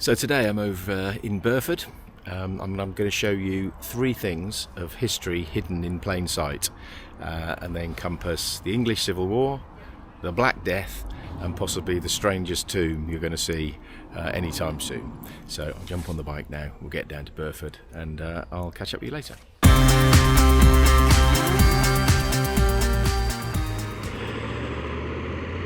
So today I'm over in Burford. I'm going to show you three things of history hidden in plain sight, and they encompass the English Civil War, the Black Death, and possibly the strangest tomb you're going to see anytime soon. So I'll jump on the bike now, we'll get down to Burford, and I'll catch up with you later.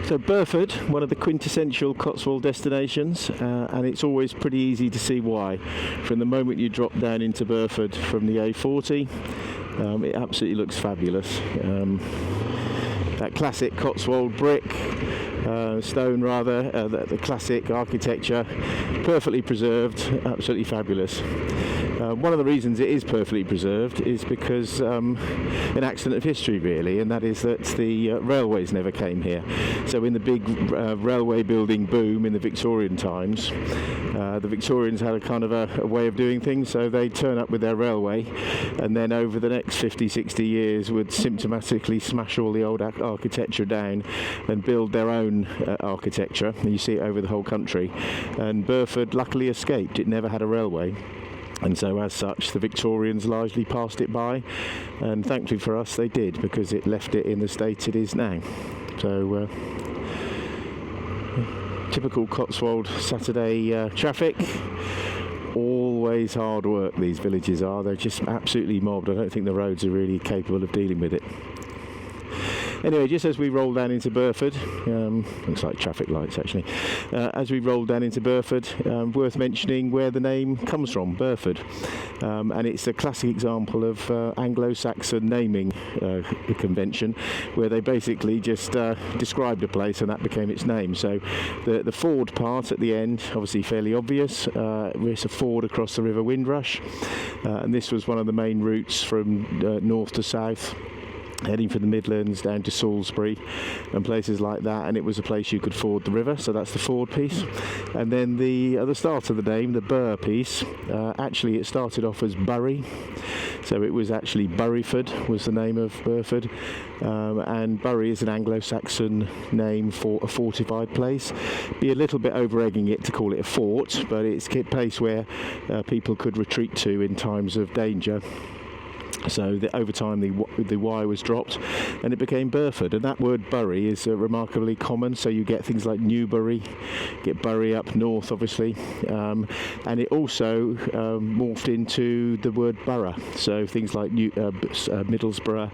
So Burford, one of the quintessential Cotswold destinations, and it's always pretty easy to see why. From the moment you drop down into Burford from the A40, it absolutely looks fabulous. That classic Cotswold brick, stone rather, the classic architecture, perfectly preserved, absolutely fabulous. One of the reasons it is perfectly preserved is because an accident of history really, and that is that the railways never came here. So in the big railway building boom in the Victorian times, the Victorians had a kind of a way of doing things, so they'd turn up with their railway and then over the next 50-60 years would symptomatically smash all the old architecture down and build their own architecture. And you see it over the whole country, and Burford luckily escaped. It never had a railway. And so as such the Victorians largely passed it by, and thankfully for us they did, because it left it in the state it is now. So typical Cotswold Saturday traffic. Always hard work, these villages are. They're just absolutely mobbed. I don't think the roads are really capable of dealing with it. Anyway, just as we roll down into Burford, looks like traffic lights actually, as we roll down into Burford, worth mentioning where the name comes from, Burford. And it's a classic example of Anglo-Saxon naming convention, where they basically just described a place and that became its name. So the ford part at the end, obviously fairly obvious. It's a ford across the River Windrush, and this was one of the main routes from north to south, heading from the Midlands down to Salisbury and places like that, and it was a place you could ford the river, so that's the ford piece. And then the start of the name, the Bur piece, actually it started off as Bury, so it was actually Burford was the name of Burford, and Bury is an Anglo-Saxon name for a fortified place. Be a little bit over-egging it to call it a fort, but it's a place where people could retreat to in times of danger. So over time the Y was dropped and it became Burford, and that word Bury is remarkably common, so you get things like Newbury, get Bury up north obviously, and it also morphed into the word borough, so things like Middlesbrough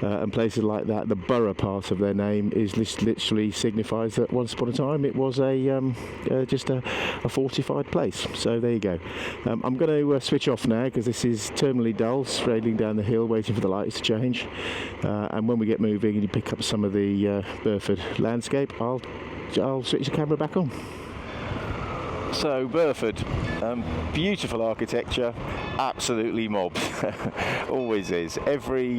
and places like that. The borough part of their name is literally signifies that once upon a time it was just a fortified place. So there you go. I'm going to switch off now because this is terminally dull, straining down the hill waiting for the lights to change, and when we get moving and you pick up some of the Burford landscape, I'll switch the camera back on. So Burford, beautiful architecture, absolutely mobbed. Always is. Every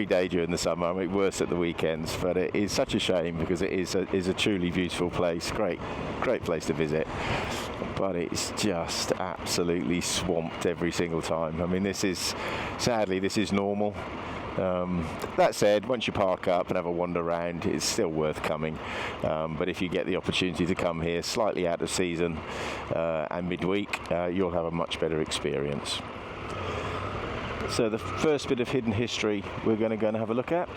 day during the summer. I mean, worse at the weekends, but it is such a shame because it is a truly beautiful place. Great place to visit, but it's just absolutely swamped every single time. I mean, sadly this is normal. That said, once you park up and have a wander around, it's still worth coming, but if you get the opportunity to come here slightly out of season and midweek, you'll have a much better experience. So the first bit of hidden history we're going to go and have a look at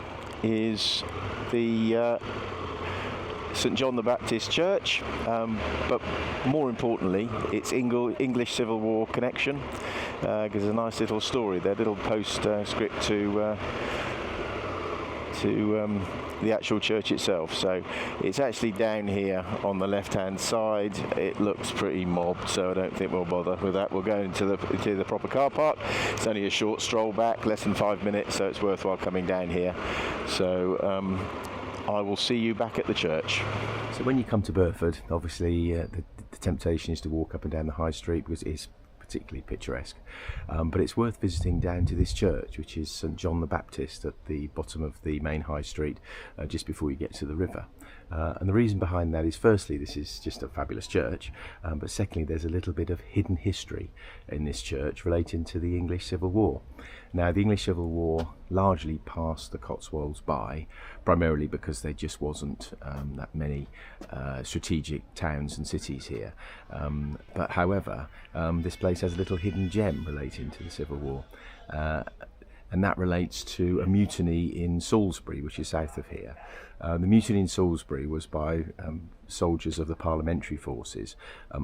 is the St John the Baptist Church, but more importantly its English Civil War connection, because there's a nice little story there, little postscript to the actual church itself. So it's actually down here on the left hand side. It looks pretty mobbed, so I don't think we'll bother with that. We'll go into the proper car park. It's only a short stroll back, less than 5 minutes, so it's worthwhile coming down here. So I will see you back at the church. So when you come to Burford, obviously the temptation is to walk up and down the high street because it is particularly picturesque, but it's worth visiting down to this church, which is St John the Baptist, at the bottom of the main high street, just before you get to the river. And the reason behind that is, firstly, this is just a fabulous church, but secondly, there's a little bit of hidden history in this church relating to the English Civil War. Now, the English Civil War largely passed the Cotswolds by, primarily because there just wasn't that many strategic towns and cities here. But however, this place has a little hidden gem relating to the Civil War. And that relates to a mutiny in Salisbury, which is south of here. The mutiny in Salisbury was by soldiers of the parliamentary forces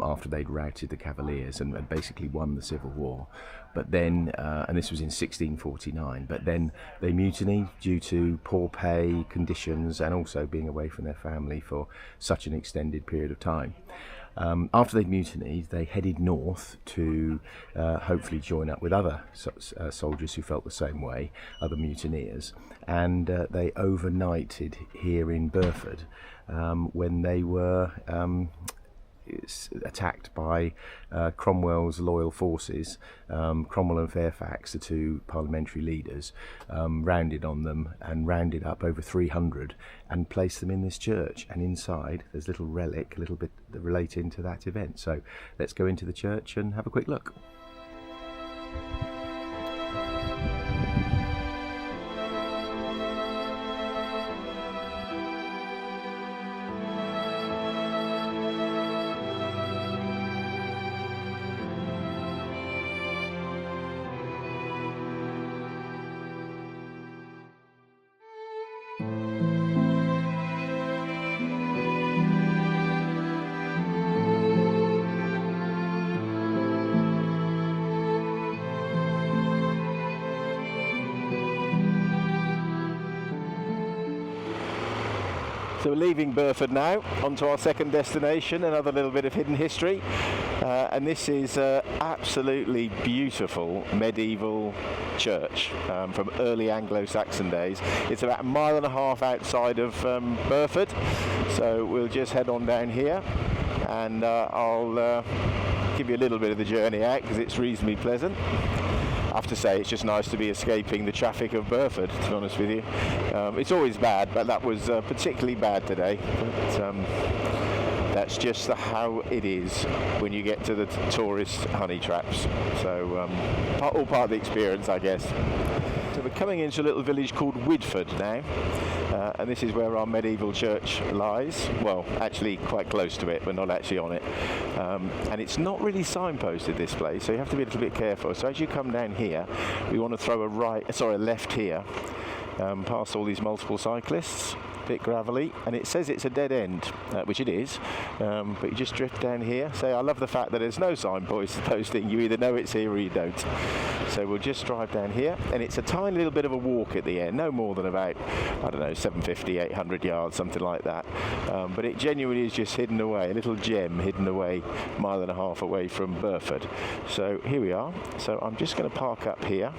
after they'd routed the Cavaliers and basically won the Civil War. But then, and this was in 1649, but then they mutinied due to poor pay, conditions, and also being away from their family for such an extended period of time. After they mutinied, they headed north to hopefully join up with other soldiers who felt the same way, other mutineers, and they overnighted here in Burford when they were attacked by Cromwell's loyal forces. Cromwell and Fairfax, the two parliamentary leaders, rounded on them and rounded up over 300 and placed them in this church. And inside there's a little relic, a little bit relating to that event. So let's go into the church and have a quick look. So we're leaving Burford now, onto our second destination, another little bit of hidden history. And this is absolutely beautiful medieval church from early Anglo-Saxon days. It's about 1.5 miles outside of Burford. So we'll just head on down here and I'll give you a little bit of the journey out because it's reasonably pleasant. I have to say, it's just nice to be escaping the traffic of Burford, to be honest with you. It's always bad, but that was particularly bad today. But that's just how it is when you get to the tourist honey traps. So all part of the experience, I guess. So we're coming into a little village called Widford now. And this is where our medieval church lies. Well, actually quite close to it, but not actually on it. And it's not really signposted, this place, so you have to be a little bit careful. So as you come down here, we want to throw a left here, past all these multiple cyclists, a bit gravelly, and it says it's a dead end, which it is, but you just drift down here. So I love the fact that there's no signposting. You either know it's here or you don't. So we'll just drive down here, and it's a tiny little bit of a walk at the end, no more than about, I don't know, 750, 800 yards, something like that. But it genuinely is just hidden away, a little gem hidden away 1.5 miles away from Burford. So here we are. So I'm just going to park up here,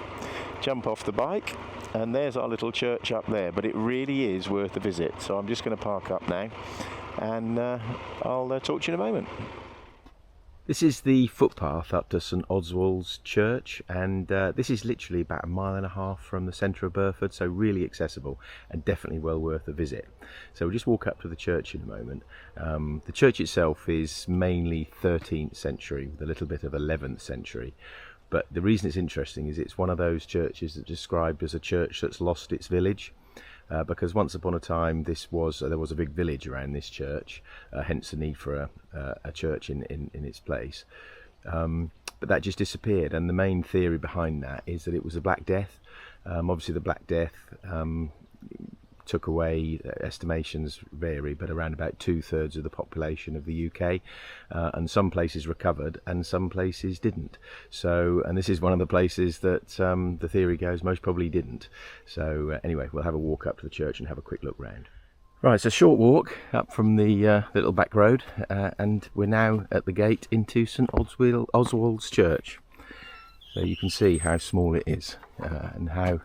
jump off the bike, and there's our little church up there, but it really is worth a visit. So I'm just going to park up now, and I'll talk to you in a moment. This is the footpath up to St Oswald's Church, and this is literally about 1.5 miles from the centre of Burford, so really accessible and definitely well worth a visit. So we'll just walk up to the church in a moment. The church itself is mainly 13th century with a little bit of 11th century. But the reason it's interesting is it's one of those churches that's described as a church that's lost its village. Because once upon a time there was a big village around this church, hence the need for a church in its place. But that just disappeared, and the main theory behind that is that it was the Black Death. Obviously the Black Death took away, estimations vary, but around about 2/3 of the population of the UK, and some places recovered and some places didn't. So, and this is one of the places that the theory goes most probably didn't. So anyway, we'll have a walk up to the church and have a quick look round. Right, it's a short walk up from the little back road, and we're now at the gate into St Oswald's Church. So you can see how small it is, and how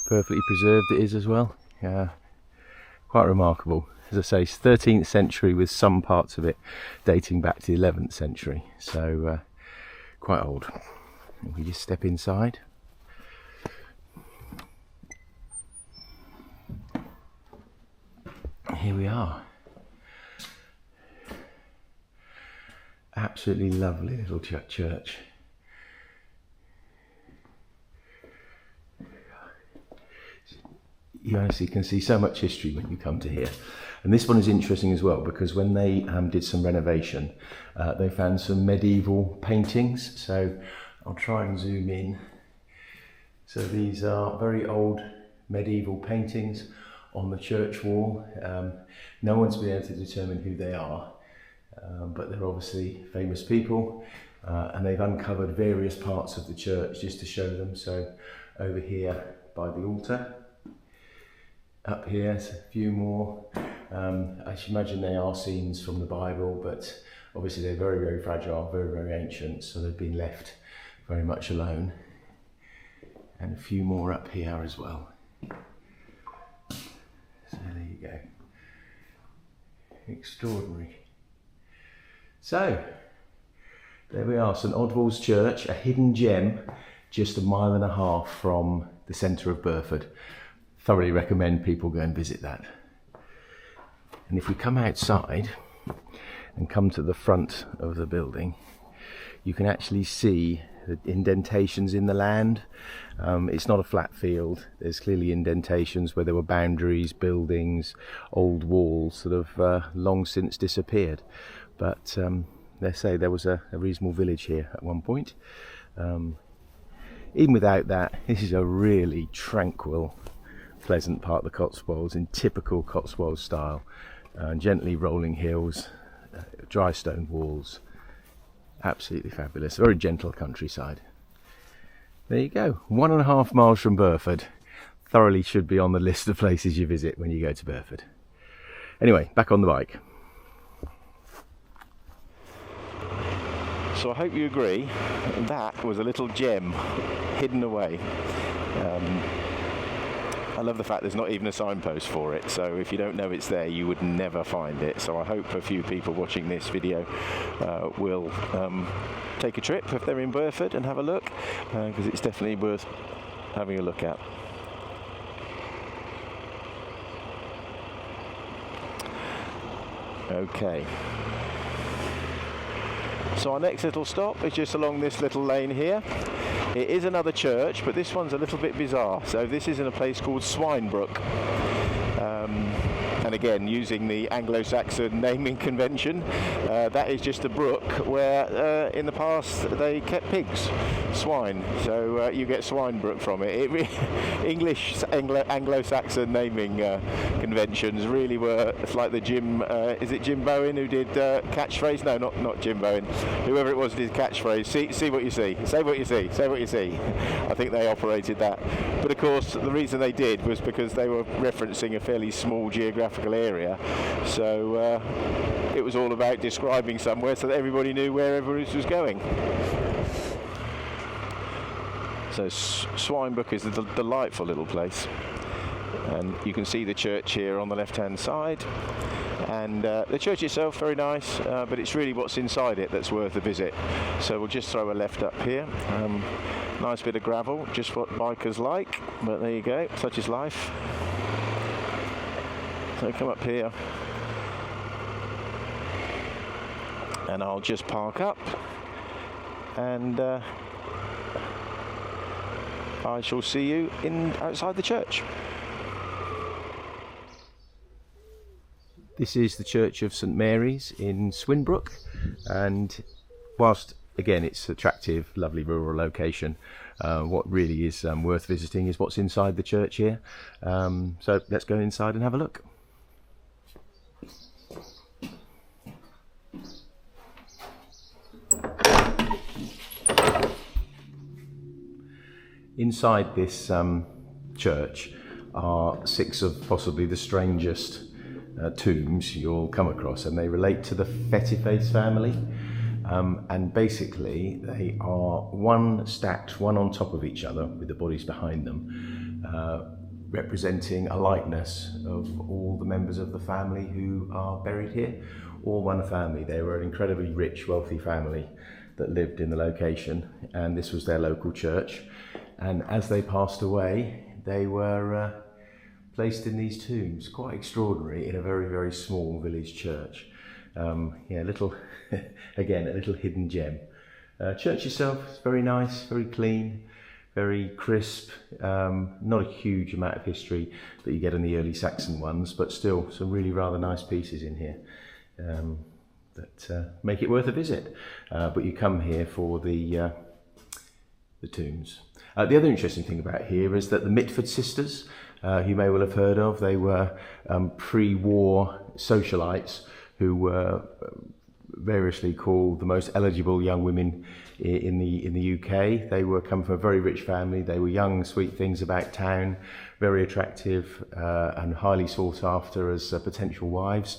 perfectly preserved it is as well. Quite remarkable. As I say, it's 13th century with some parts of it dating back to the 11th century, so quite old. And we just step inside. Here we are. Absolutely lovely little church. You honestly can see so much history when you come to here. And this one is interesting as well because when they did some renovation, they found some medieval paintings. So I'll try and zoom in. So these are very old medieval paintings on the church wall. No one's been able to determine who they are, but they're obviously famous people, and they've uncovered various parts of the church just to show them. So over here by the altar, up here, a few more. I should imagine they are scenes from the Bible, but obviously they're very, very fragile, very, very ancient, so they've been left very much alone. And a few more up here as well. So there you go. Extraordinary. So, there we are, St Oswald's Church, a hidden gem, just a mile and a half from the centre of Burford. Thoroughly recommend people go and visit that. And if we come outside and come to the front of the building, you can actually see the indentations in the land. It's not a flat field. There's clearly indentations where there were boundaries, buildings, old walls that have long since disappeared. But they say there was a reasonable village here at one point. Even without that, this is a really tranquil, pleasant part of the Cotswolds in typical Cotswold style. Gently rolling hills, dry stone walls. Absolutely fabulous. Very gentle countryside. There you go. 1.5 miles from Burford. Thoroughly should be on the list of places you visit when you go to Burford. Anyway, back on the bike. So I hope you agree that was a little gem hidden away. I love the fact there's not even a signpost for it, so if you don't know it's there, you would never find it. So I hope a few people watching this video will take a trip if they're in Burford and have a look, because it's definitely worth having a look at. Okay. So our next little stop is just along this little lane here. It is another church, but this one's a little bit bizarre. So this is in a place called Swinbrook. And again, using the Anglo-Saxon naming convention, that is just a brook where in the past they kept pigs, swine. So you get Swinebrook from it. English Anglo-Saxon naming conventions really were. It's like the Jim, is it Jim Bowen who did catchphrase? No, not Jim Bowen. Whoever it was did catchphrase. See what you see. Say what you see. Say what you see. I think they operated that. But of course, the reason they did was because they were referencing a fairly small geographical area, so it was all about describing somewhere so that everybody knew where everybody was going. So Swinbrook is a delightful little place, and you can see the church here on the left hand side, and the church itself very nice, but it's really what's inside it that's worth a visit. So we'll just throw a left up here. Nice bit of gravel, just what bikers like, but there you go, such is life. So come up here, and I'll just park up, and I shall see you outside the church. This is the Church of St Mary's in Swinbrook, and whilst again it's attractive, lovely rural location, what really is worth visiting is what's inside the church here. So let's go inside and have a look. Inside this church are 6 of possibly the strangest tombs you'll come across, and they relate to the Fettiface family. And basically they are one stacked, one on top of each other with the bodies behind them, representing a likeness of all the members of the family who are buried here. All one family. They were an incredibly rich, wealthy family that lived in the location, and this was their local church. And as they passed away, they were placed in these tombs, quite extraordinary, in a very, very small village church. Yeah, little, again, a little hidden gem. Church itself is very nice, very clean, very crisp. Not a huge amount of history that you get in the early Saxon ones, but still some really rather nice pieces in here that make it worth a visit. But you come here for the tombs. The other interesting thing about here is that the Mitford sisters, you may well have heard of, they were pre-war socialites who were variously called the most eligible young women in the UK. They were come from a very rich family. They were young, sweet things about town, very attractive and highly sought after as potential wives.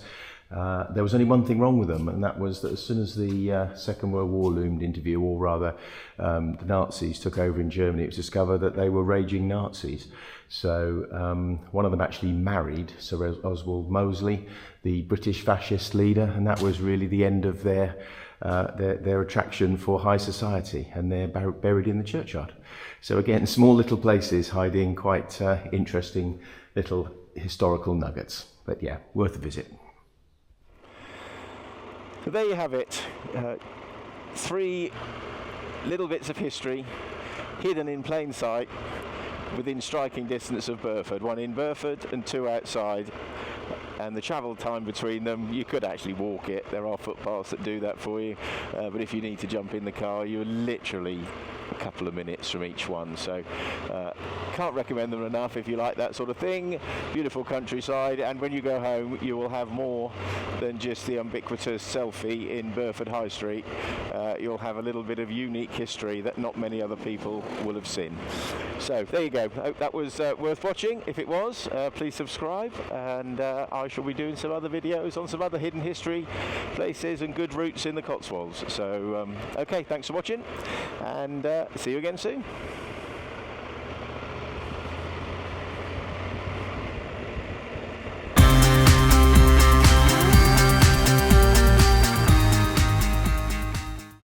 There was only one thing wrong with them, and that was that as soon as the Second World War loomed into view, or rather the Nazis took over in Germany, it was discovered that they were raging Nazis. So one of them actually married Sir Oswald Mosley, the British fascist leader, and that was really the end of their attraction for high society, and they're buried in the churchyard. So again, small little places hiding quite interesting little historical nuggets. But yeah, worth a visit. So there you have it, 3 little bits of history hidden in plain sight within striking distance of Burford, 1 in Burford and 2 outside, and the travel time between them, you could actually walk it. There are footpaths that do that for you, but if you need to jump in the car, you're literally a couple of minutes from each one. So can't recommend them enough if you like that sort of thing. Beautiful countryside, and when you go home you will have more than just the ubiquitous selfie in Burford High Street. You'll have a little bit of unique history that not many other people will have seen. So there you go. I hope that was worth watching. If it was, please subscribe, and I shall be doing some other videos on some other hidden history places and good routes in the Cotswolds. So okay, thanks for watching, and see you again soon.